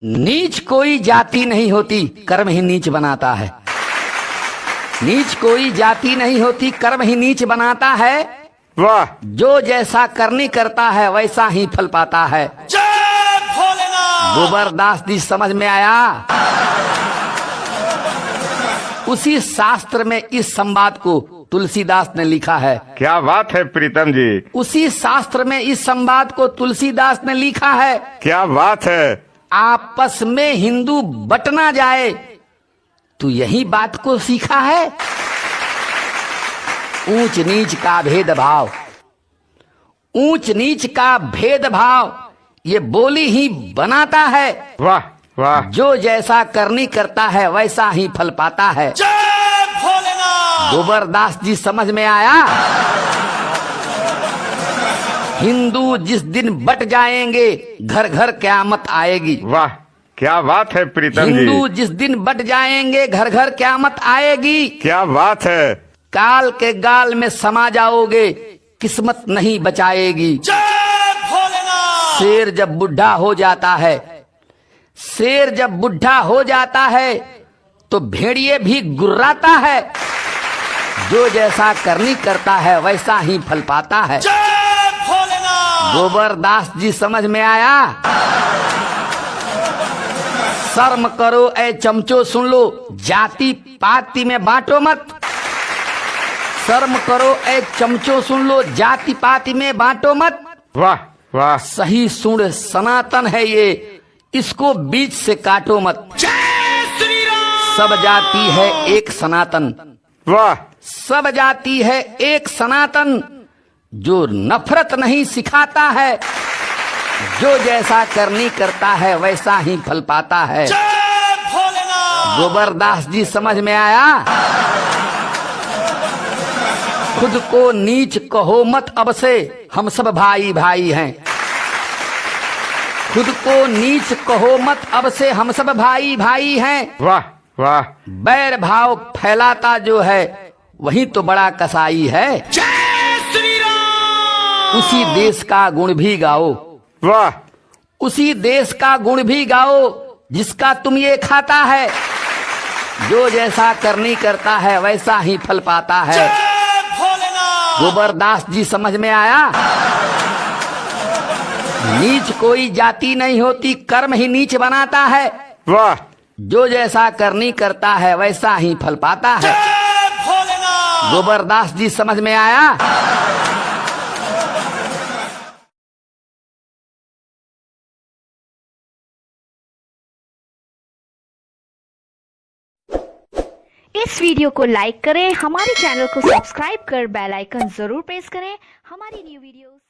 नीच कोई जाति नहीं होती, कर्म ही नीच बनाता है। नीच कोई जाति नहीं होती, कर्म ही नीच बनाता है। वाह! जो जैसा करनी करता है वैसा ही फल पाता है। जय भोलेनाथ। गोबरदास जी समझ में आया। उसी शास्त्र में इस संवाद को तुलसीदास ने लिखा है। क्या बात है प्रीतम जी। उसी शास्त्र में इस संवाद को तुलसीदास ने लिखा है। क्या बात है। आपस में हिंदू बट ना जाए, तू यही बात को सीखा है। ऊंच नीच का भेदभाव, ऊंच नीच का भेदभाव ये बोली ही बनाता है। वाह वाह! जो जैसा करनी करता है वैसा ही फल पाता है। जय भोलेनाथ। गोबरदास जी समझ में आया। हिंदू जिस दिन बट जाएंगे घर घर क़यामत आएगी। वाह! क्या बात है प्रीतम जी। हिंदू जिस दिन बट जाएंगे घर घर क़यामत आएगी। क्या बात है। काल के गाल में समा जाओगे, किस्मत नहीं बचाएगी। जय भोलेनाथ। शेर जब बुढ़ा हो जाता है, शेर जब बुढ़ा हो जाता है तो भेड़िए भी गुर्राता है। जो जैसा करनी करता है वैसा ही फल पाता है। जय भोलेनाथ। गोबरदास जी समझ में आया। शर्म करो ए चमचो, सुन लो, जाति पाति में बांटो मत। शर्म करो ए चमचो, सुन लो, जाति पाति में बांटो मत। वाह वाह! सही सुन सनातन है ये, इसको बीच से काटो मत। जय श्री राम। सब जाति है एक सनातन, वाह! सब जाति है एक सनातन। जो नफरत नहीं सिखाता है, जो जैसा करनी करता है वैसा ही फल पाता है। जय भोलेनाथ। गोबरदास जी समझ में आया। खुद को नीच कहो मत अब से, हम सब भाई भाई हैं। खुद को नीच कहो मत अब से, हम सब भाई भाई हैं। वाह वाह! बैर भाव फैलाता जो है वही तो बड़ा कसाई है। जय श्री राम। उसी देश का गुण भी गाओ, वाह! उसी देश का गुण भी गाओ जिसका तुम ये खाता है। जो जैसा करनी करता है वैसा ही फल पाता है। जय भोलेनाथ। गोबरदास जी समझ में आया। नीच कोई जाति नहीं होती, कर्म ही नीच बनाता है। वाह! जो जैसा करनी करता है वैसा ही फल पाता है। जय भोलेनाथ। गोबरदास जी समझ में आया। इस वीडियो को लाइक करें, हमारे चैनल को सब्सक्राइब कर बेल आइकन जरूर प्रेस करें हमारी न्यू वीडियोस